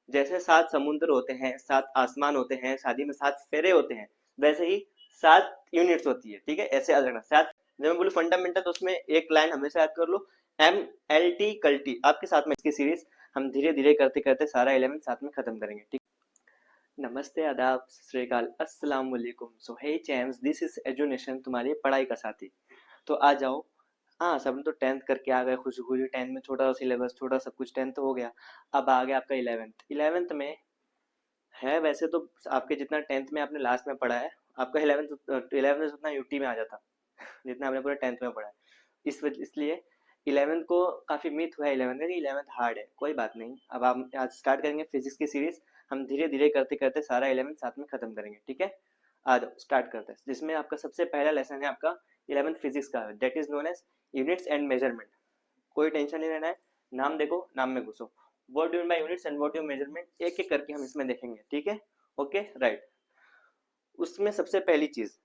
जैसे 7 समुद्र होते हैं, 7 आसमान होते हैं, शादी में 7 फेरे होते हैं, वैसे ही 7 यूनिट्स होती है। ठीक है, ऐसे याद रखना 7। जब मैं बोलूँ फंडामेंटल तो उसमें एक लाइन हमेशा याद कर लो, MLT कल्टी। आपके साथ में इसकी सीरीज हम धीरे धीरे करते करते सारा 11 साथ में खत्म करेंगे। ठीक, नमस्ते, आदाब, सत श्री अकाल, अस्सलाम वालेकुम। सो हे चैम्स, दिस इज एजुनेशन, तुम्हारी पढ़ाई का साथी। तो आ जाओ। हाँ, सब तो 10th करके आ गए खुशी खुशी। 10th में छोटा सा सिलेबस, छोटा सब कुछ 10th तो हो गया। अब आ गया आपका 11th। 11th में है वैसे तो आपके जितना 10th में आपने लास्ट में पढ़ा है, आपका 11th उतना यूटी में आ जाता जितना आपने पूरे 10th में पढ़ा है। इसलिए 11th को काफ़ी मिथ हुआ है 11th का कि 11th हार्ड है। कोई बात नहीं, अब हम आज स्टार्ट करेंगे फिजिक्स की सीरीज। हम धीरे धीरे करते करते सारा 11th साथ में खत्म करेंगे। ठीक है, आ जाओ स्टार्ट करते हैं। जिसमें आपका सबसे पहला लेसन है आपका 11th फिजिक्स का, that is known as units and measurement. कोई टेंशन नहीं लेना है, नाम देखो, नाम में घुसो। What do by units and what do measurement, एक एक करके हम इसमें देखेंगे। ठीक है, ओके राइट। उसमें सबसे पहली चीज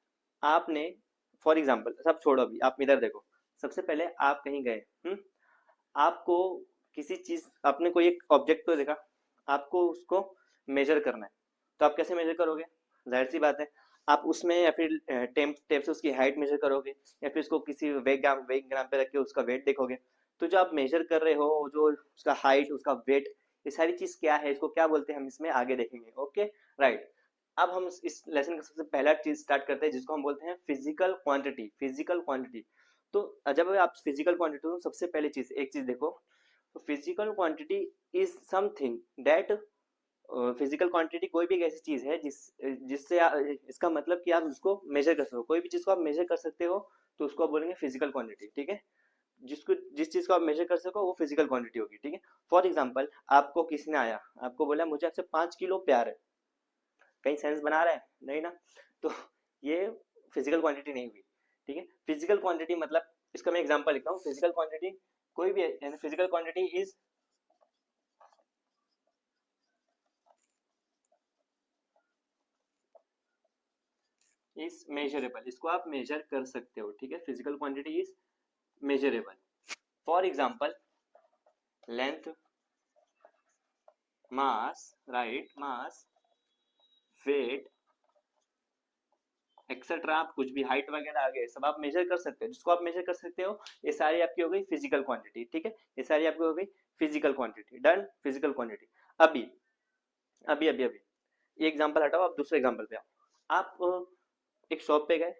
आपने, फॉर एग्जाम्पल सब छोड़ो अभी, आप इधर देखो। सबसे पहले आप कहीं गए, आपको किसी चीज, आपने कोई एक ऑब्जेक्ट को देखा, आपको उसको मेजर करना है। तो आप कैसे मेजर करोगे? जाहिर सी बात है, आप उसमें या फिर टेप टेप से उसकी हाइट मेजर करोगे, या फिर उसको किसी वेट ग्राम पे रख के उसका वेट देखोगे। तो जो आप मेजर कर रहे हो, जो उसका हाइट, उसका वेट, ये सारी चीज क्या है, इसको क्या बोलते हैं, हम इसमें आगे देखेंगे। Okay right. अब हम इस लेसन का सबसे पहला चीज स्टार्ट करते हैं जिसको हम बोलते हैं फिजिकल क्वांटिटी। फिजिकल क्वांटिटी, तो जब आप फिजिकल क्वांटिटी, तो सबसे पहली चीज एक चीज देखो, physical quantity is something that, physical quantity कोई भी एक ऐसी चीज है जिससे इसका मतलब कि आप उसको मेजर कर सको। कोई भी चीज को आप मेजर कर सकते हो तो उसको आप बोलेंगे फिजिकल क्वांटिटी। ठीक है, जिसको जिस चीज को आप मेजर कर सको वो फिजिकल क्वांटिटी होगी। ठीक है, फॉर एग्जाम्पल आपको किसी ने आया, आपको बोला मुझे आपसे 5 किलो प्यार है। कहीं सेंस बना रहा है? नहीं ना। तो ये फिजिकल क्वांटिटी नहीं हुई। ठीक है, फिजिकल क्वांटिटी मतलब, इसका मैं एग्जांपल लिखता हूँ। फिजिकल क्वांटिटी कोई भी है, फिजिकल क्वांटिटी इज मेजरेबल, इसको आप मेजर कर सकते हो। ठीक है, physical quantity is measurable. For example length, mass, right, mass, weight, etcetera. आप कुछ भी हाइट वगैरह आगे सब आप मेजर कर सकते हो। जिसको आप मेजर कर सकते हो, ये सारी आपकी हो गई फिजिकल क्वांटिटी। ठीक है, ये सारी आपकी हो गई physical quantity. Done, physical quantity. अभी अभी अभी अभी ये एग्जांपल हटाओ, आप दूसरे एग्जांपल पे आओ। आप एक शॉप पे गए,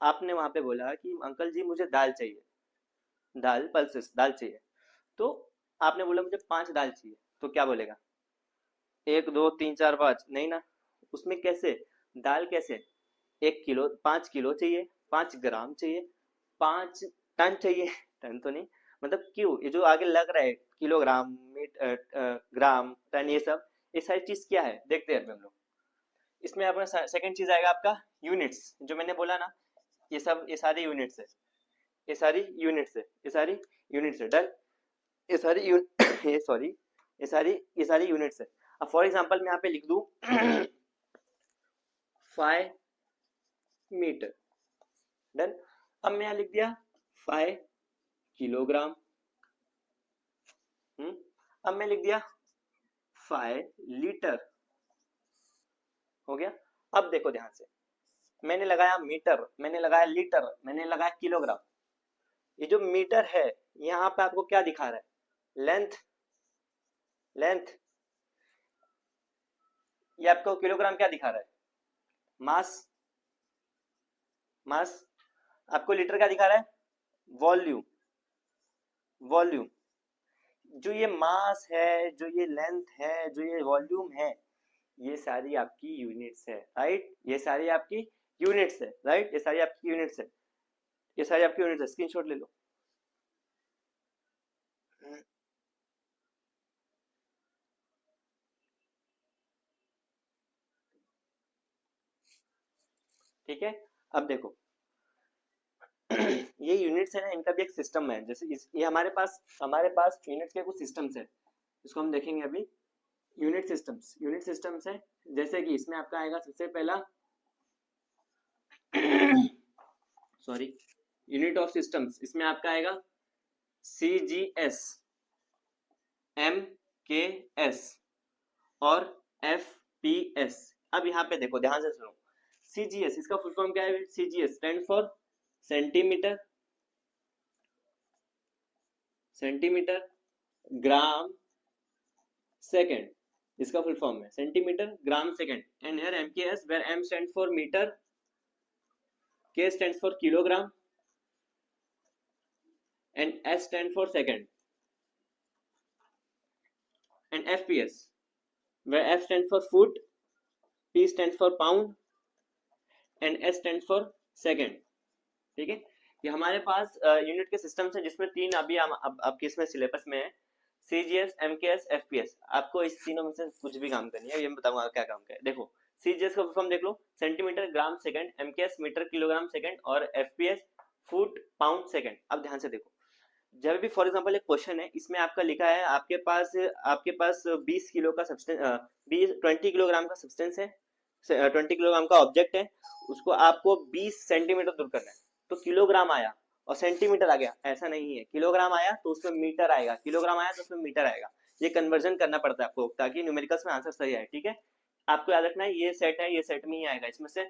आपने वहां पे बोला कि अंकल जी मुझे दाल चाहिए, दाल पल्सेस दाल चाहिए। तो आपने बोला मुझे 5 दाल चाहिए, तो क्या बोलेगा? 1 2 3 4 5? नहीं ना। उसमें कैसे दाल कैसे, 1 किलो, 5 किलो चाहिए, 5 ग्राम चाहिए, 5 टन चाहिए। टन तो नहीं, मतलब क्यों, ये जो आगे लग रहा है किलोग्राम, ग्राम, टन, ये सब, ये सारी चीज क्या है देखते हैं हम लोग। इसमें अपना सेकंड चीज आएगा आपका यूनिट्स। जो मैंने बोला ना, ये सब, ये सारी यूनिट्स है, ये सारी यूनिट्स है, ये सारी यूनिट्स है। डन, ये सारी ये सॉरी, ये सारी यूनिट्स है। अब फॉर एग्जांपल मैं यहाँ पे लिख दूं 5 मीटर। डन, अब मैं यहाँ लिख दिया 5 किलोग्राम। अब मैं लिख दिया 5 लीटर। हो गया। अब देखो ध्यान से, मैंने लगाया मीटर, मैंने लगाया लीटर, मैंने लगाया किलोग्राम। ये जो मीटर है, यहाँ पे आपको क्या दिखा रहा है? Length, length. ये आपको किलोग्राम क्या दिखा रहा है? मास, मास। आपको लीटर क्या दिखा रहा है? Volume, volume. जो ये मास है, जो ये लेंथ है, जो ये वॉल्यूम है, ये सारी आपकी यूनिट्स है। राइट, ये सारी आपकी यूनिट्स है। राइट, ये सारी आपकी यूनिट्स है, ये सारी आपकी यूनिट्स है। स्क्रीनशॉट ले लो। ठीक है, अब देखो ये यूनिट्स है ना, इनका भी एक सिस्टम है। जैसे ये हमारे पास यूनिट्स के कुछ सिस्टम्स है, इसको हम देखेंगे अभी। यूनिट सिस्टम्स है। जैसे कि इसमें आपका आएगा सबसे पहला सॉरी, यूनिट ऑफ सिस्टम्स। इसमें आपका आएगा CGS, MKS, और FPS। अब यहाँ पे देखो, ध्यान से सुनो, CGS इसका फुल फॉर्म क्या है? CGS stand for centimetre, centimetre gram second, इसका फुल फॉर्म है centimetre gram second. And here MKS where M stand for metre, K stand for kilogram and S stand for second, and FPS where F stands for foot, P stands for pound and S stands for second। ठीक है, ये हमारे पास unit के system है जिसमें तीन अभी आपके इसमें सिलेबस में है, CGS, MKS, FPS। आपको इस तीनों में से कुछ भी काम करनी है, ये मैं बताऊंगा क्या काम का है। देखो CGS का फॉर्म देख लो, centimetre gram second, MKS metre kilogram second और FPS फुट पाउंड सेकंड। अब ध्यान से देखो, जब भी फॉर एग्जांपल एक क्वेश्चन है, इसमें आपका लिखा है आपके पास 20 किलो का सब्सटेंस, 20 किलोग्राम का सब्सटेंस है, 20 किलोग्राम का ऑब्जेक्ट है, उसको आपको 20 सेंटीमीटर दूर करना है। तो किलोग्राम आया और सेंटीमीटर आ गया, ऐसा नहीं है। किलोग्राम आया तो उसमें मीटर आएगा, किलोग्राम आया तो उसमें मीटर आएगा। ये कन्वर्जन करना पड़ता है आपको ताकि न्यूमेरिकल्स में आंसर सही आए। ठीक है, आपको याद रखना है ये सेट है, ये सेट में ही आएगा। इसमें से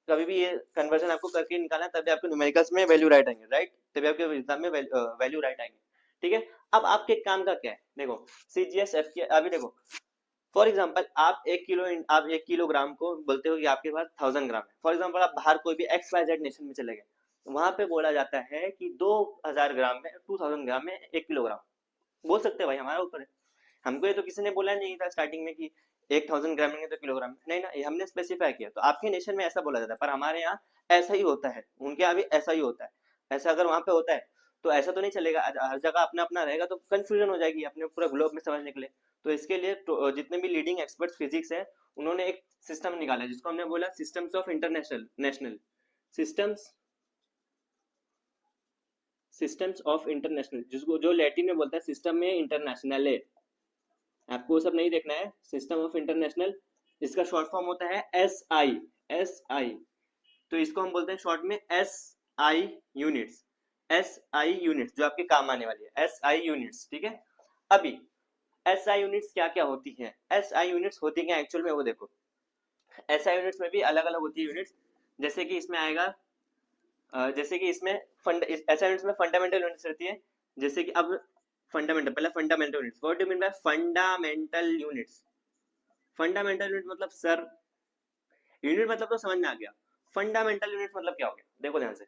कभी भी ये कन्वर्जन आपको करके निकालना, तभी आपके न्यूमेरिकल्स में वैल्यू राइट आएंगे, राइट, तभी आपके एग्जाम में वैल्यू राइट आएंगे। ठीक है, अब आपके काम का क्या है, देखो CGS FK। अभी देखो फॉर एग्जांपल आप 1 किलोग्राम को बोलते हो कि आपके पास 1000 ग्राम है। फॉर एग्जांपल आप बाहर कोई भी XYZ नेशन में चले गए, वहां पे बोला जाता है कि 2000 ग्राम में, 2000 ग्राम में 1 किलोग्राम। बोल सकते हैं भाई, हमारा ऊपर है। हमको ये तो किसी ने बोला नहीं था स्टार्टिंग में कि 1000 ग्राम में तो किलोग्राम, नहीं ना, ये हमने स्पेसिफाई किया। तो आपके नेशन में ऐसा बोला जाता है, पर हमारे यहाँ ऐसा ही होता है, उनके यहाँ भी ऐसा ही होता है। ऐसा अगर वहां पे होता है तो ऐसा तो नहीं चलेगा, हर जगह अपना अपना रहेगा तो कंफ्यूजन हो जाएगी अपने पूरा ग्लोब में समझने के लिए। तो इसके लिए जितने भी लीडिंग एक्सपर्ट्स फिजिक्स हैं, उन्होंने एक सिस्टम निकाला जिसको हमने बोला systems of international national systems of international, जिसको जो लैटिन में बोलता है सिस्टम में इंटरनेशनल है। आपको वो सब नहीं देखना है, सिस्टम ऑफ इंटरनेशनल, इसका शॉर्ट फॉर्म होता है SI। तो इसको हम बोलते हैं शॉर्ट में SI यूनिट्स, SI यूनिट्स जो आपके काम आने वाली है, SI यूनिट्स। ठीक है, अभी SI यूनिट्स क्या क्या होती हैं, SI यूनिट्स होती हैं एक्चुअल में, वो देखो SI यूनिट्स में भी अलग अलग होती है यूनिट्स। जैसे कि इसमें आएगा, जैसे कि इसमें SI यूनिट्स में फंडामेंटल यूनिट्स रहती है। जैसे कि अब फंडामेंटल, पहले fundamental units, what do mean by fundamental units? Fundamental unit मतलब सर, यूनिट मतलब तो समझ में आ गया, फंडामेंटल यूनिट मतलब क्या हो गया, देखो ध्यान से।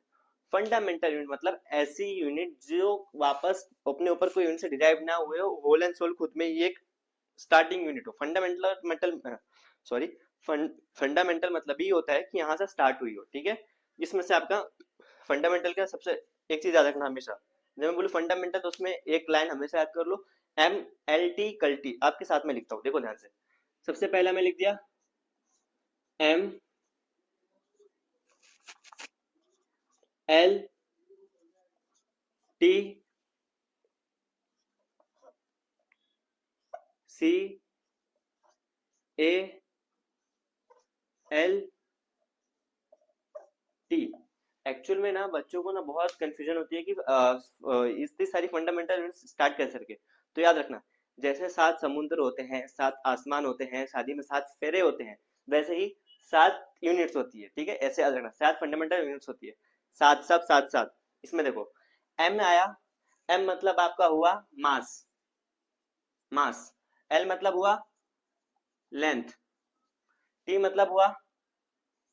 फंडामेंटल यूनिट मतलब ऐसी यूनिट जो वापस अपने ऊपर कोई यूनिट से डिराइव ना हुए हो, होल एंड सोल खुद में ही एक स्टार्टिंग यूनिट हो। फंडामेंटल मतलब ही होता है कि यहाँ से स्टार्ट हुई हो। ठीक है, इसमें से आपका फंडामेंटल का सबसे एक चीज याद रखना हमेशा, जब मैं बोलूं फंडामेंटल तो उसमें एक लाइन हमेशा याद कर लो, MLT कल्टी। आपके साथ में लिखता हूँ, देखो ध्यान से। सबसे पहला मैं लिख दिया MLT CALT। एक्चुअल में ना बच्चों को ना बहुत कंफ्यूजन होती है कि इतनी सारी फंडामेंटल यूनिट्स स्टार्ट कैसे करके। तो याद रखना, जैसे 7 समुद्र होते हैं, 7 आसमान होते हैं, शादी में 7 फेरे होते हैं, वैसे ही 7 यूनिट्स होती है। ठीक है, ऐसे याद रखना, 7 फंडामेंटल यूनिट्स होती है, 7 सब 7 7। इसमें देखो M आया, M मतलब आपका हुआ मास, मास। L मतलब हुआ लेंथ, T मतलब हुआ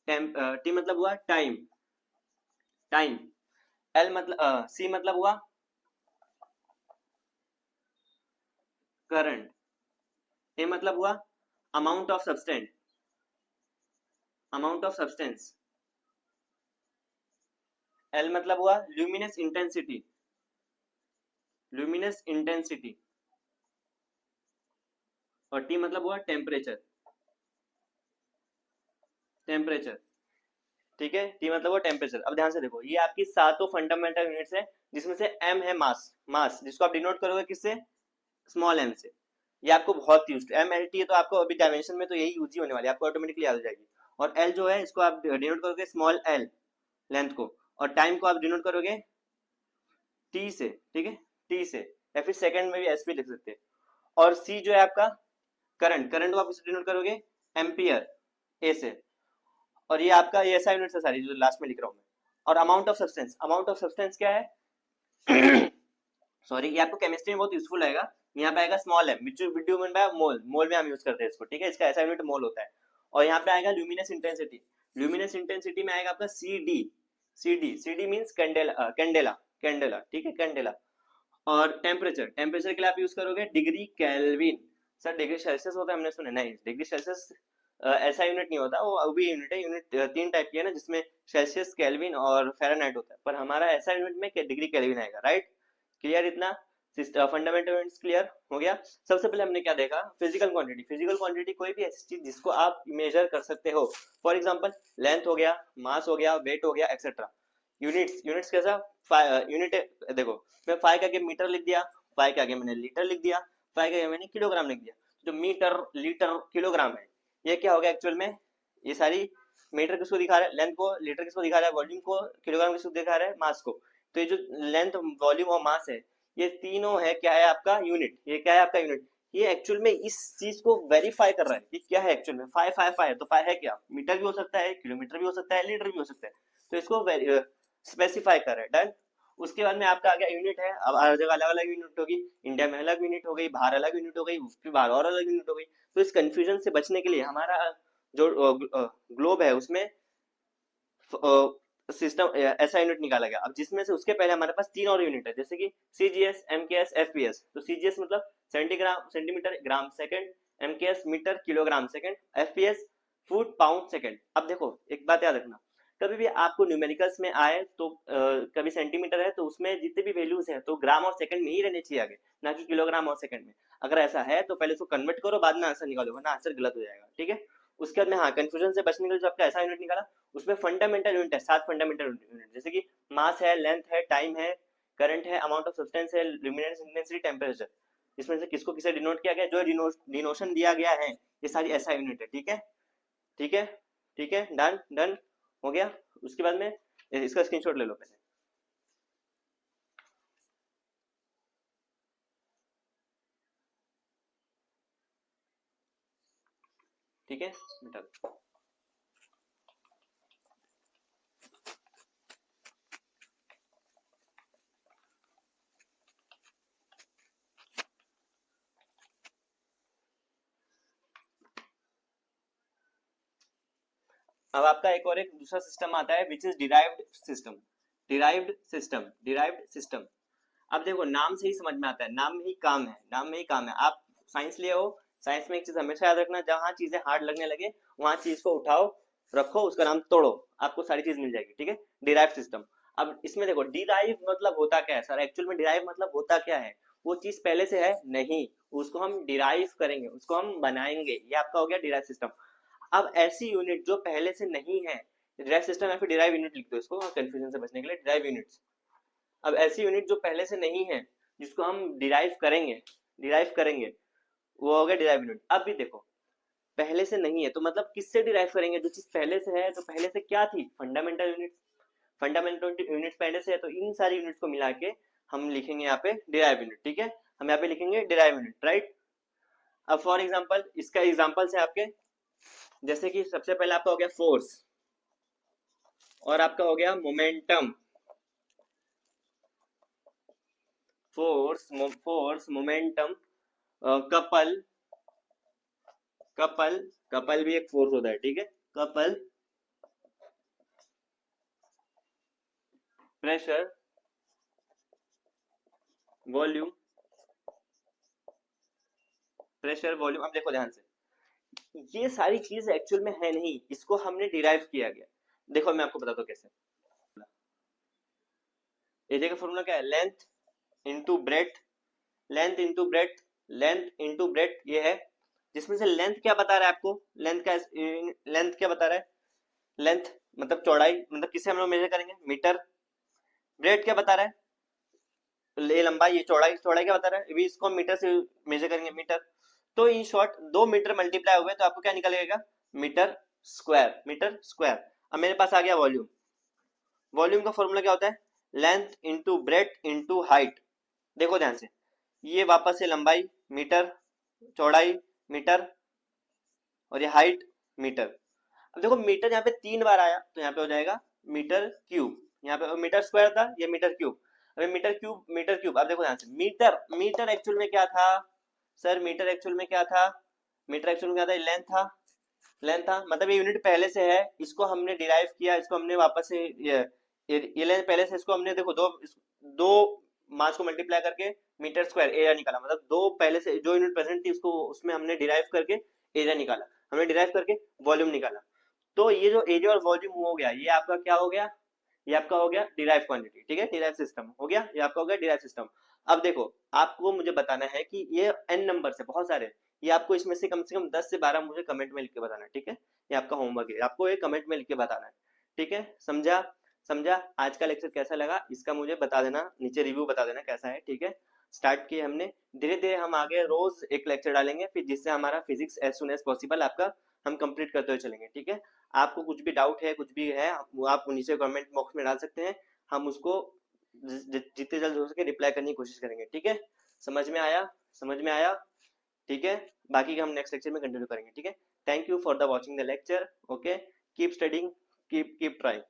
T मतलब हुआ टाइम, टाइम। L मतलब C मतलब हुआ करंट, A मतलब हुआ amount of substance, amount of substance. L मतलब हुआ ल्यूमिनस इंटेंसिटी, ल्यूमिनस इंटेंसिटी। और T मतलब हुआ टेम्परेचर, टेम्परेचर। ठीक है, T मतलब हुआ टेम्परेचर। अब ध्यान से देखो, ये आपकी सातों फंडामेंटल यूनिट्स है, जिसमें से M है मास, मास जिसको आप डिनोट करोगे किससे, स्मॉल m से। ये आपको बहुत यूज, MLT है तो आपको अभी डायमेंशन में तो यही यूज ही होने वाली है, आपको ऑटोमेटिकली याद हो जाएगी। और L जो है इसको आप डिनोट करोगे स्मॉल l लेंथ को, और टाइम को आप डिनोट करोगे T से। ठीक है, T से, या फिर सेकंड में भी S भी लिख सकते हैं। और C जो है आपका करंट को आप किससे डिनोट करोगे, एम्पियर, ए से। और ये आपका ये ऐसा यूनिट है सारी जो लास्ट में लिख रहा हूँ मैं। और अमाउंट ऑफ सब्सटेंस क्या है सॉरी, ये आपको केमिस्ट्री में बहुत यूजफुल आएगा। यहाँ पे आएगा small M which would mean by mole, mole में हम यूज करते हैं इसको, ठीक है, इसका ऐसा यूनिट मोल होता है। और यहाँ पे आएगा ल्यूमिनस इंटेंसिटी, ल्यूमिनस इंटेंसिटी में आएगा आपका C D, C D means candela, candela, candela, ठीक है, कैंडेला। और टेम्परेचर, टेम्परेचर के लिए आप यूज करोगे degree kelvin. Sir degree Celsius होता है, हमने सुना नहीं, डिग्री सेल्सियस ऐसा यूनिट नहीं होता, वो भी यूनिट है, यूनिट तीन टाइप की है ना, जिसमें सेल्सियस, केल्विन और फ़ारेनहाइट होता है, पर हमारा ऐसा यूनिट में डिग्री केल्विन आएगा, राइट। क्लियर इतना, फंडामेंटल यूनिट्स क्लियर हो गया। सबसे पहले हमने क्या देखा, फिजिकल क्वांटिटी। फिजिकल क्वांटिटी कोई भी ऐसी चीज जिसको आप मेजर कर सकते हो, फॉर एग्जांपल लेंथ हो गया, मास हो गया, वेट हो गया, एक्सेट्रा। यूनिट्स, यूनिट्स कैसा, यूनिट देखो, मैं 5 के आगे मीटर लिख दिया, 5 के आगे मैंने लीटर लिख दिया, 5 के आगे मैंने किलोग्राम लिख दिया। जो मीटर, लीटर, किलोग्राम है, ये क्या हो गया एक्चुअल में, ये सारी मीटर किसको दिखा रहा है, लेंथ को, लीटर किसको दिखा रहा है, वॉल्यूम को, किलोग्राम किसको दिखा रहा है, मास को। तो ये जो लेंथ, वॉल्यूम और मास है, ये तीनों है क्या है आपका यूनिट, ये क्या है आपका यूनिट। ये एक्चुअल में इस चीज को वेरीफाई कर रहा है कि क्या है एक्चुअल में, 5 तो 5 है क्या, मीटर भी हो सकता है, किलोमीटर भी हो सकता है, लीटर भी हो सकता है, तो इसको स्पेसिफाई कर रहा है, डन। उसके बाद में आपका आ गया यूनिट है, अब हर जगह अलग अलग यूनिट होगी, इंडिया में अलग यूनिट हो गई, बाहर अलग यूनिट हो गई, फिर बाहर और अलग यूनिट हो गई। तो इस कंफ्यूजन से बचने के लिए हमारा जो ग्लोब है उसमें सिस्टम ऐसा यूनिट निकाला गया, अब जिसमें से उसके पहले हमारे पास 3 और यूनिट है, जैसे कि सीजीएस, एमकेएस, एफपीएस। तो सीजीएस मतलब centigram, centimetre, gram second, MKS metre, kilogram second, FPS foot, pound second. अब देखो एक बात याद रखना, कभी भी आपको न्यूमेरिकल्स में आए तो कभी सेंटीमीटर है तो उसमें जितने भी वैल्यूज हैं तो ग्राम और सेकंड में ही रहने चाहिए आगे, ना कि किलोग्राम और सेकंड में। अगर ऐसा है तो पहले उसको कन्वर्ट करो, बाद में आंसर निकालो, वरना आंसर गलत हो जाएगा, ठीक है। उसके बाद में हाँ, कंफ्यूजन से बचने के लिए जो आपका ऐसा यूनिट निकाला, उसमें फंडामेंटल यूनिट है, 7 फंडामेंटल यूनिट, जैसे कि मास है, लेंथ है, टाइम है, करंट है, अमाउंट ऑफ सब्सटेंस है, ल्यूमिनेसेंस इंटेंसिटी, टेम्परेचर। इसमें से किसको किसे डिनोट किया गया, जो डिनोशन दिया गया है, ये सारी ऐसा यूनिट है, ठीक है, ठीक है, ठीक है, डन, डन हो गया। उसके बाद में इसका स्क्रीनशॉट ले लो पहले, ठीक है बेटा। अब आपका एक दूसरा सिस्टम आता है which is derived system, derived system, derived system. अब देखो नाम से ही समझ में आता है, नाम में ही काम है, नाम में ही काम है। आप साइंस लिए हो, साइंस में एक चीज हमेशा याद रखना, जहां चीजें हार्ड लगने लगे वहां चीज को उठाओ, रखो, उसका नाम तोड़ो, आपको सारी चीज मिल जाएगी, ठीक है। Derive system. अब इसमें देखो डिराइव मतलब होता क्या है सर, एक्चुअल में डिराइव मतलब होता क्या है, वो चीज पहले से है नहीं, उसको हम डिराइव करेंगे, उसको हम बनाएंगे, ये आपका हो गया डिराइव सिस्टम। अब ऐसी यूनिट जो पहले से नहीं है, डिराइव सिस्टम या फिर डिराइव यूनिट लिख दो इसको कंफ्यूजन से बचने के लिए, डिराइव यूनिट्स। अब ऐसी यूनिट जो पहले से नहीं है, जिसको हम डिराइव करेंगे, डिराइव करेंगे, वो हो गया डिराइव यूनिट। अब भी देखो पहले से नहीं है तो मतलब किससे डिराइव करेंगे, जो चीज पहले से है तो पहले से क्या थी, फंडामेंटल यूनिट, फंडामेंटल यूनिट पहले से है, तो इन सारी यूनिट्स को मिला के हम लिखेंगे यहाँ पे डिराइव यूनिट, ठीक है, हम यहाँ पे लिखेंगे डिराइव यूनिट, राइट। अब फॉर एग्जाम्पल, इसका एग्जाम्पल्स है आपके, जैसे कि सबसे पहले आपका हो गया फोर्स, और आपका हो गया momentum, force momentum, couple, couple, couple भी एक फोर्स होता है, ठीक है, couple, pressure, volume, pressure, volume. अब देखो ध्यान से, ये सारी चीज एक्चुअल में है नहीं, इसको हमने डिराइव किया गया। देखो मैं आपको बताता हूँ कैसे। एरिया का फॉर्मूला क्या है, length into breadth, length into breadth, length into breadth, ये है। जिसमें से लेंथ क्या बता रहा है आपको, लेंथ क्या, लेंथ क्या बता रहा है, लेंथ मतलब चौड़ाई, मतलब किसे हम लोग मेजर करेंगे, मीटर। ब्रेथ क्या बता रहा है, ये लंबाई, ये चौड़ाई, चौड़ाई क्या बता रहा है, इसको हम मीटर से मेजर करेंगे, मीटर। तो इन शॉर्ट 2 मीटर मल्टीप्लाई हुए तो आपको क्या निकलेगा, मीटर स्क्वायर, मीटर स्क्वायर। अब मेरे पास आ गया वॉल्यूम, वॉल्यूम का फॉर्मूला क्या होता है, length into breadth into height. देखो ध्यान से, ये वापस से लंबाई मीटर, चौड़ाई मीटर, और ये हाइट मीटर। अब देखो मीटर यहाँ पे 3 बार आया तो यहाँ पे हो जाएगा मीटर क्यूब, यहाँ पे मीटर स्क्वायर था, ये मीटर क्यूब। अभी मीटर क्यूब मीटर क्यूब, अब देखो ध्यान से, मीटर मीटर एक्चुअल में क्या था सर, मीटर एक्चुअल में क्या था, मीटर एक्चुअल में क्या था, लेंथ था, लेंथ था, मतलब ये यूनिट पहले से है, इसको हमने डिराइव किया, इसको हमने वापस से ये लेंथ पहले से, इसको हमने देखो दो मास को मल्टीप्लाई करके मीटर स्क्वायर एरिया निकाला, मतलब दो पहले से जो यूनिट प्रेजेंट थी उसको उसमें हमने डिराइव करके एरिया निकाला, हमने डिराइव करके वॉल्यूम निकाला। तो ये जो एरिया और वॉल्यूम हो गया, ये आपका क्या हो गया, ये आपका हो गया डिराइव क्वांटिटी, ठीक है, डिराइव सिस्टम हो गया, ये आपका हो गया डिराइव सिस्टम। अब देखो आपको मुझे बताना है कि ये एन नंबर से बहुत सारे, ये आपको इसमें से कम 10 से 12 मुझे कमेंट में लिख के बताना है, ठीक है, ये आपका होमवर्क है, आपको ये कमेंट में लिख के बताना है, ठीक है, समझा, समझा। आज का लेक्चर कैसा लगा इसका मुझे बता देना, नीचे रिव्यू बता देना कैसा है, ठीक है। स्टार्ट किए हमने, धीरे धीरे हम आगे रोज एक लेक्चर डालेंगे, फिर जिससे हमारा physics as soon as possible आपका हम कंप्लीट करते हुए चलेंगे, ठीक है। आपको कुछ भी डाउट है, कुछ भी है, वो आप नीचे कमेंट बॉक्स में डाल सकते हैं, हम उसको जितने जल्द हो सके रिप्लाई करने की कोशिश करेंगे, ठीक है। समझ में आया, समझ में आया, ठीक है। बाकी का हम नेक्स्ट लेक्चर में कंटिन्यू करेंगे, ठीक है। Thank you for the watching the lecture, okay, keep studying, keep trying.